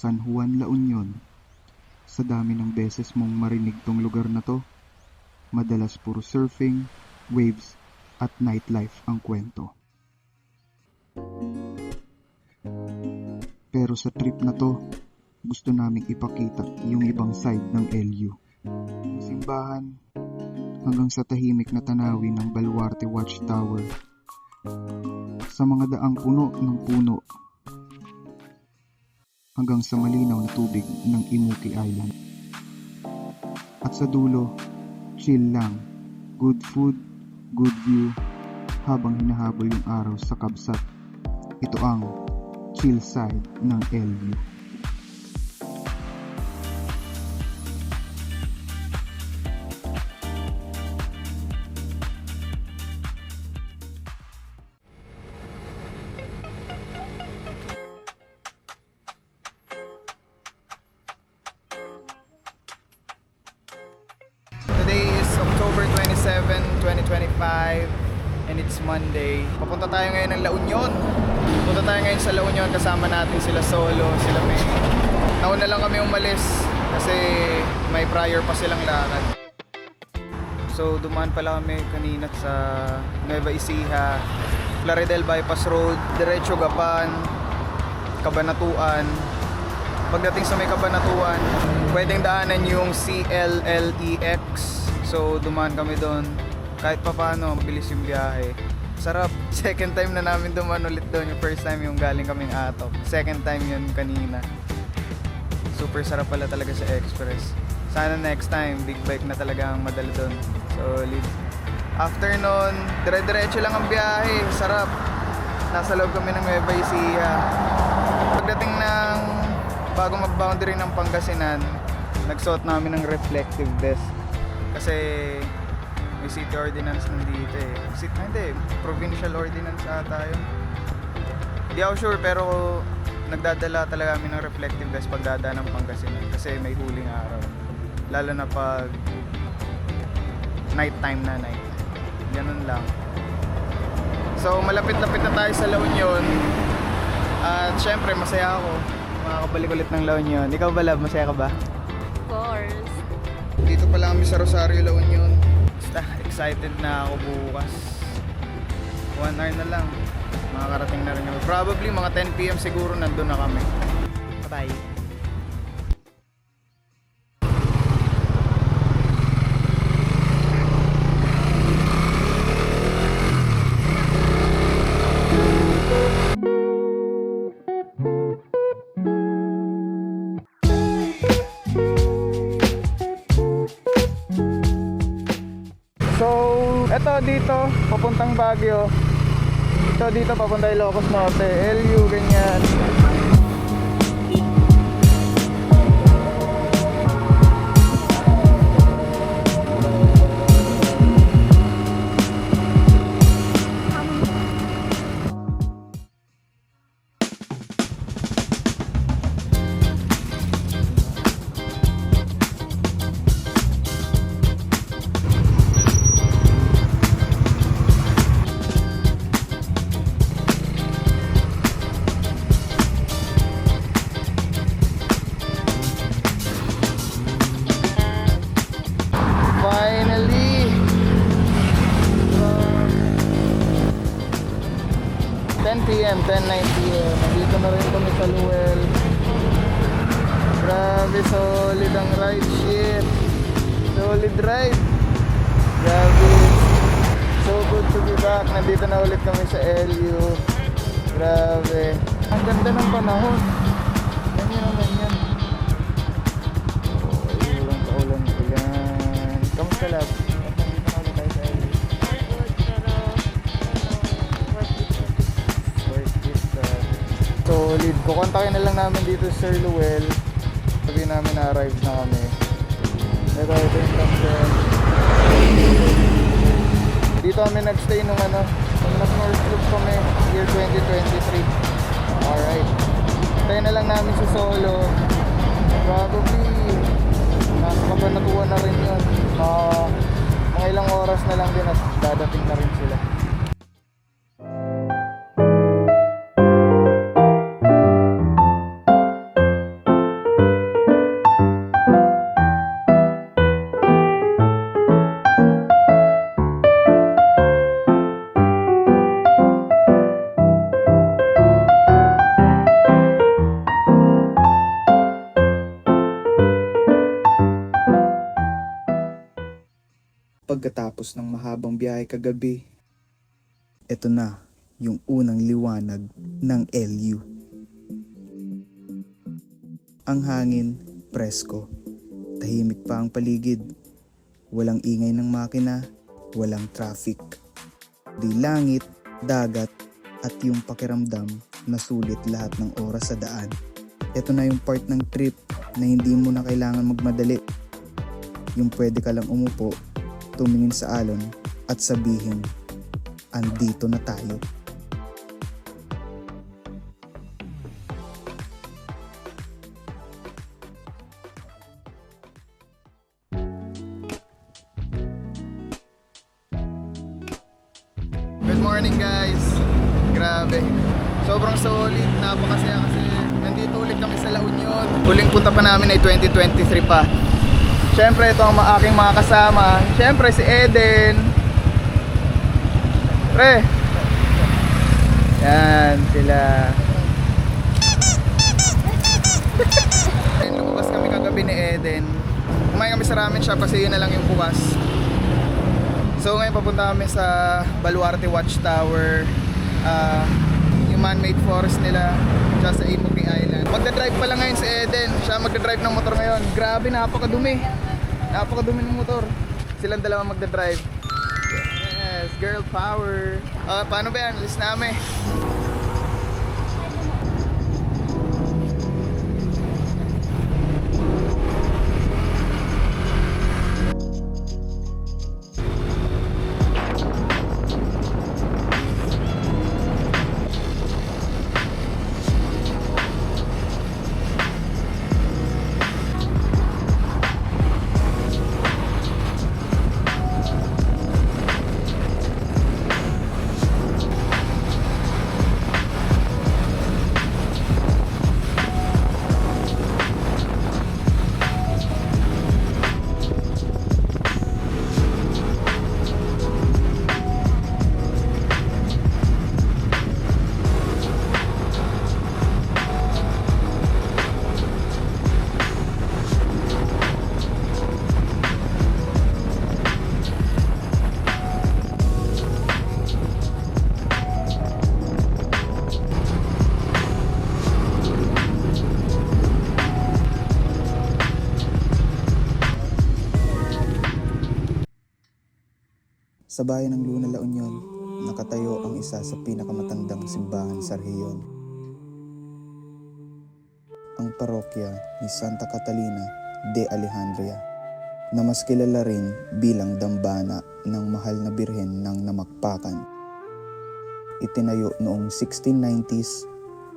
San Juan, La Union. Sa dami ng beses mong marinig tong lugar na to, madalas puro surfing, waves, at nightlife ang kwento. Pero sa trip na to, gusto naming ipakita yung ibang side ng LU. Simbahan, hanggang sa tahimik na tanawin ng Baluarte Watchtower, sa mga daang puno ng puno, hanggang sa malinaw na tubig ng Imuki Island. At sa dulo, chill lang, good food, good view, habang hinahabol yung araw sa kabsat. Ito ang chill side ng LU. Today is October 27, 2025 and it's Monday. Papunta tayo ngayon ng La Union. Punta tayo ngayon sa La Union, kasama natin sila Solo, sila May. Nauna lang kami umalis kasi may prior pa silang lakad. So dumaan pala kami kanina sa Nueva Ecija, Plaridel Bypass Road, diretso Gapan, Cabanatuan. Pagdating sa may Cabanatuan, pwedeng daanan yung CLLEX. So dumaan kami doon. Kahit pa paano, bilis yung biyahe. Sarap. Second time na namin dumaan ulit doon. Yung first time yung galing kaming Atop. Second time yun kanina. Super sarap pala talaga sa Express. Sana next time, big bike na talaga ang madala doon. Solid. After nun, dire-diretso lang ang biyahe. Sarap. Nasa loob kami ng Nueva Ecija. Pagdating ng bago mag-boundary ng Pangasinan, nagsuot namin ng reflective vest. Kasi may city ordinance nandito eh. Hindi, provincial ordinance ata yun. Hindi ako sure pero nagdadala talaga kami ng reflective vest pag dadaan ng Pangasinan kasi may huling araw. Lalo na pag night time na night. Ganun lang. So malapit-lapit na tayo sa La Union. At syempre masaya ako. Makakabalik ulit ng La Union. Ikaw ba, Love? Masaya ka ba? Of course. Dito pala kami sa Rosario, La Union. Basta excited na ako bukas. 1 hour na lang. Makakarating na rin kami. Probably mga 10 PM siguro nandun na kami. Bye-bye. So, eto dito, papuntang Baguio. Ito dito, papunta Ilocos Norte, LU, ganyan. Finally! 10 PM, 10:09 PM. Nandito na rin kami sa Luel. Grabe, solid ang ride. Shit! Solid ride! Grabe! So good to be back. Nandito na ulit kami sa LU. Grabe! Ang ganda ng panahon. Ganyan, ganyan. Kamusta, Love? Nandito na ulit tayo sa LU. Good, pero Worth it. Solid. Kukontakin na lang namin dito sa Sir Luel. Sabihin namin na arrive na kami. Ito yung caption. Dito kami nagstay nung nag-North Loop kami year 2023. Alright. Tayo na lang namin sa Solo. Probably nasa Cabanatuan na rin yun. Mga ilang oras na lang din at dadating na rin sila. Pagkatapos ng mahabang biyahe kagabi, eto na yung unang liwanag ng LU. Ang hangin, presko. Tahimik pa ang paligid. Walang ingay ng makina, walang traffic. Di langit, dagat, at yung pakiramdam na sulit lahat ng oras sa daan. Ito na yung part ng trip na hindi mo na kailangan magmadali. Yung pwede ka lang umupo, tumingin sa alon, at sabihin, andito na tayo. Good morning guys. Grabe. Sobrang solid. Napakasaya kasi nandito ulit kami sa La Union. Huling punta pa namin ay 2023 pa. Siyempre ito ang aking mga kasama. Siyempre si Eden. Pre. Yan sila. Lumabas kami kagabi ni Eden. Kumain kami sa ramen shop kasi yun na lang yung bukas. So ngayon papunta kami sa Baluarte Watchtower, yung man-made forest nila, sa Imuki Island. Magdadrive pa lang ngayon si Eden, siya magdadrive ng motor ngayon. Grabe, napakadumi ng motor. Silang dalawa magdadrive. Yes, girl power. Paano ba yan? List namin. Sa bayan ng Luna, La Union, nakatayo ang isa sa pinakamatandang simbahan sa rehiyon. Ang parokya ni Santa Catalina de Alejandria, na mas kilala rin bilang dambana ng mahal na birhen ng Namakpakan. Itinayo noong 1690s,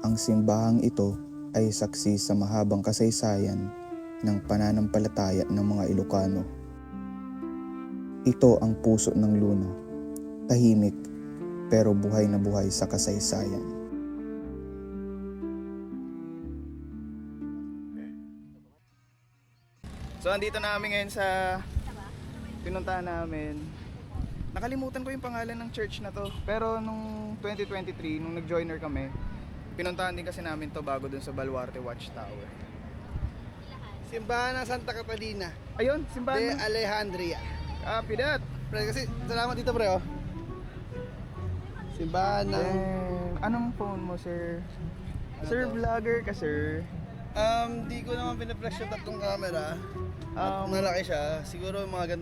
ang simbahang ito ay saksi sa mahabang kasaysayan ng pananampalataya ng mga Ilocano. Ito ang puso ng Luna, tahimik pero buhay na buhay sa kasaysayan. So andito na kami ngayon sa pinuntahan namin. Nakalimutan ko yung pangalan ng church na to. Pero nung 2023, nung nag-joiner kami, pinuntahan din kasi namin to bago dun sa Baluarte Watchtower. Simbahan ng Santa Catalina Ayun, de simbahan. Alejandria. Copy that. Pre, kasi salamat dito pre oh. Simbahan ng Anong phone mo, sir? Sir, vlogger ka, sir. di ko naman pinapress yung tatlong camera. Um, Malaki siya. Siguro mga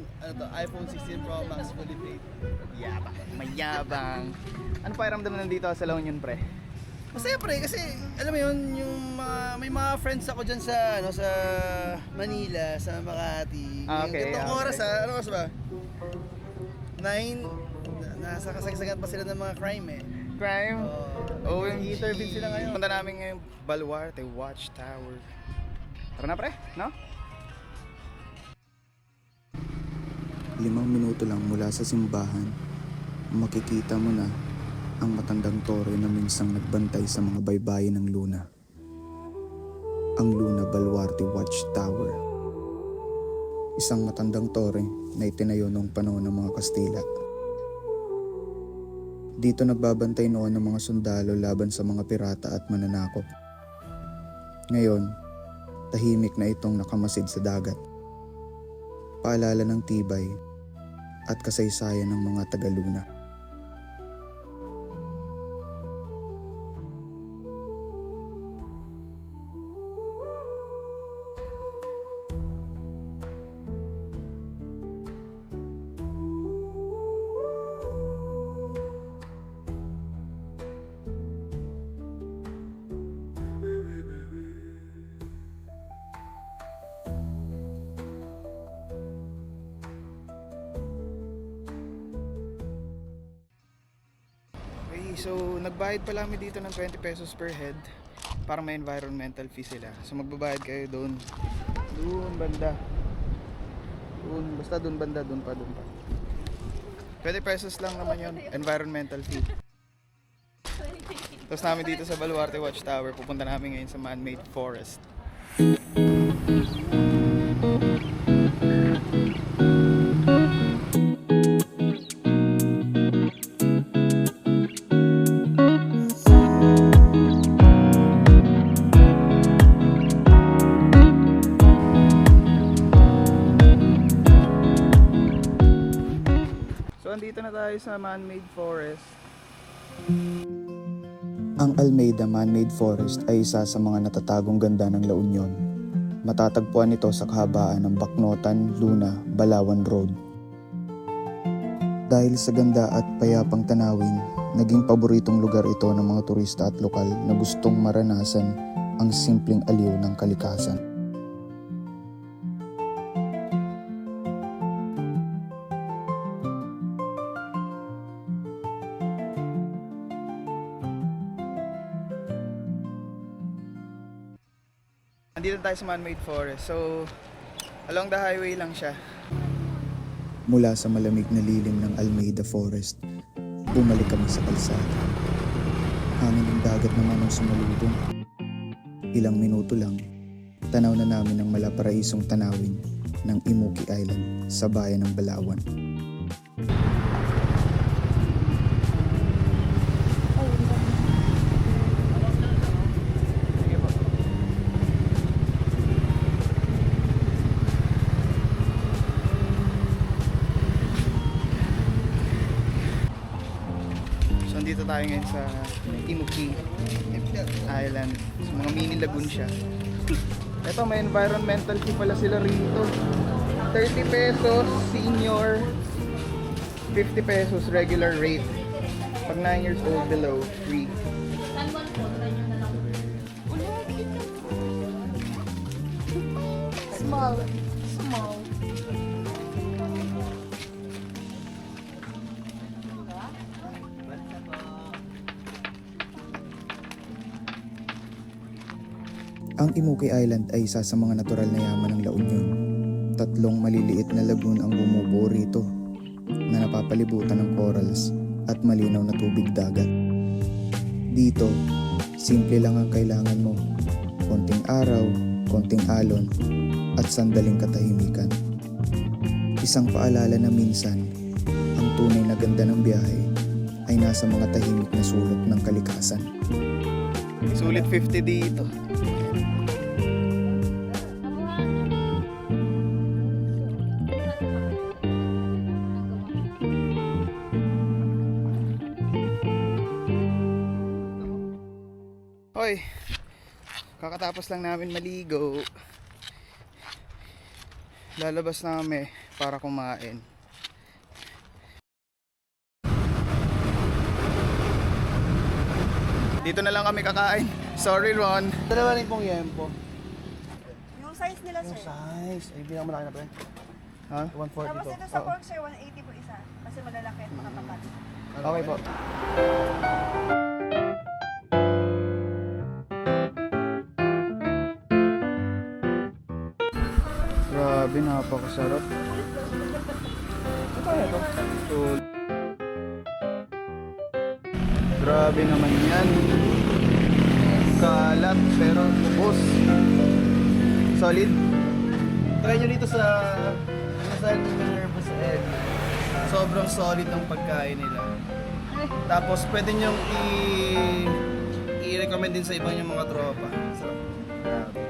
iPhone 16 Pro Max fully paid. Yabang. Mayabang. Ano pakiramdam nandito sa La Union, pre? Masaya pre kasi alam mo yun yung may mga friends ako diyan sa sa Manila, sa Makati. Okay, Ganitong okay. oras ano oras ba? 9 nasa kasagsagan pa sila ng mga crime eh. Crime? OMG. Interview sila ngayon. Punta namin ngayon Baluarte Watchtower. Tara na, pre, no? 5 minuto lang mula sa simbahan, makikita mo na ang matandang tore na minsang nagbantay sa mga baybayin ng Luna. Ang Luna Baluarte Watchtower. Isang matandang tore na itinayo noong panahon ng mga Kastila. Dito nagbabantay noon ng mga sundalo laban sa mga pirata at mananakop. Ngayon, tahimik na itong nakamasid sa dagat. Paalala ng tibay at kasaysayan ng mga Tagaluna. Okay, so nagbayad pala kami dito ng 20 pesos per head para may environmental fee sila. So magbabayad kayo doon. Doon banda. Doon, basta doon banda, doon pa. 20 pesos lang naman yon, environmental fee. Tapos namin dito sa Baluarte Watchtower, pupunta namin ngayon sa man-made forest. So andito na tayo sa man-made forest. Ang Almeida Man-Made Forest ay isa sa mga natatagong ganda ng La Union. Matatagpuan ito sa kahabaan ng Baknotan, Luna, Balawan Road. Dahil sa ganda at payapang tanawin, naging paboritong lugar ito ng mga turista at lokal na gustong maranasan ang simpleng aliw ng kalikasan. Andito tayo sa man-made forest. So along the highway lang siya. Mula sa malamig na lilim ng Almeida Forest, bumalik kami sa kalsada. Hangin ng dagat naman ang sumalubong. Ilang minuto lang, tanaw na namin ang malaparaisong tanawin ng Imuki Island sa bayan ng Balawan. Sige po. So andito tayo ngayon sa Imuki Island. So, mga mini lagoon siya. Ito may environmental fee pala sila rito. 30 pesos senior, 50 pesos regular rate. Pag 9 years old below, free. Small. Ang Imuki Island ay isa sa mga natural na yaman ng La Union. Tatlong maliliit na lagoon ang bumubuo rito na napapalibutan ng corals at malinaw na tubig dagat. Dito, simple lang ang kailangan mo. Konting araw, konting alon, at sandaling katahimikan. Isang paalala na minsan, ang tunay na ganda ng biyahe ay nasa mga tahimik na sulok ng kalikasan. Sulit 50 dito. Hoy, kakatapos lang namin maligo. Lalabas na kami para kumain. Dito na lang kami kakain. Sorry, Ron. Dalawa rin pong yempo. Yung size nila, Yung sir. size. Ay, pinakamalaki na pa yun. Ha? 140 Tapos to. ito sa pork, sir, 180 po isa. Kasi malalaki at makatapat. Okay po. Grabe, napakasarap. Ito. So, grabe naman yan. Kalat pero ubos. Solid. Try nyo dito sa San Nervous Egg. Sobrang solid ng pagkain nila. Tapos pwede nyong i-recommend din sa ibang yung mga tropa. Sarap. Grabe.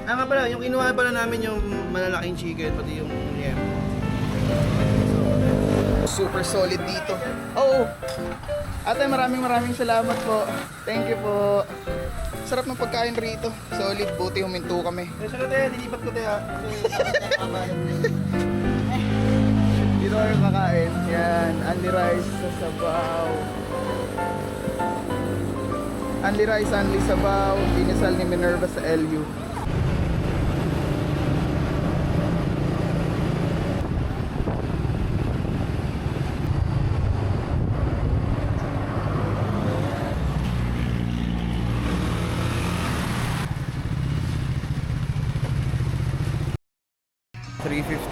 Ah nga pala, yung kinuha pala namin yung malalaking chicken, pati yung yem. So, super solid dito. Oo. Ate, maraming salamat po. Thank you po. Sarap ng pagkain rito. Solid, buti huminto kami. Kasi na tayo, dilipat ko tayo. Dito kayo kakain. Yan, Anli Rice sa Sabaw. Anli Rice, Anli Sabaw. Inasal ni Minerva sa LU.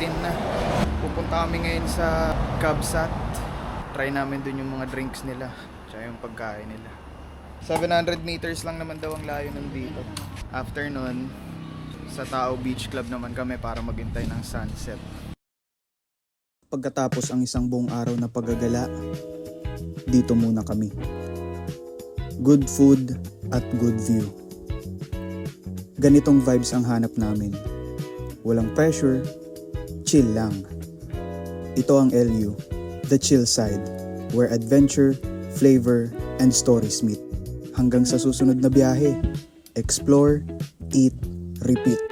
Na. Pupunta kami ngayon sa Kabsat. Try namin dun yung mga drinks nila, tsaka yung pagkain nila. 700 meters lang naman daw ang layo nandito. After nun, sa Tao Beach Club naman kami para maghintay ng sunset. Pagkatapos ang isang buong araw na paggagala, dito muna kami. Good food at good view. Ganitong vibes ang hanap namin. Walang pressure, chill lang. Ito ang LU, the chill side, where adventure, flavor, and stories meet. Hanggang sa susunod na biyahe, explore, eat, repeat.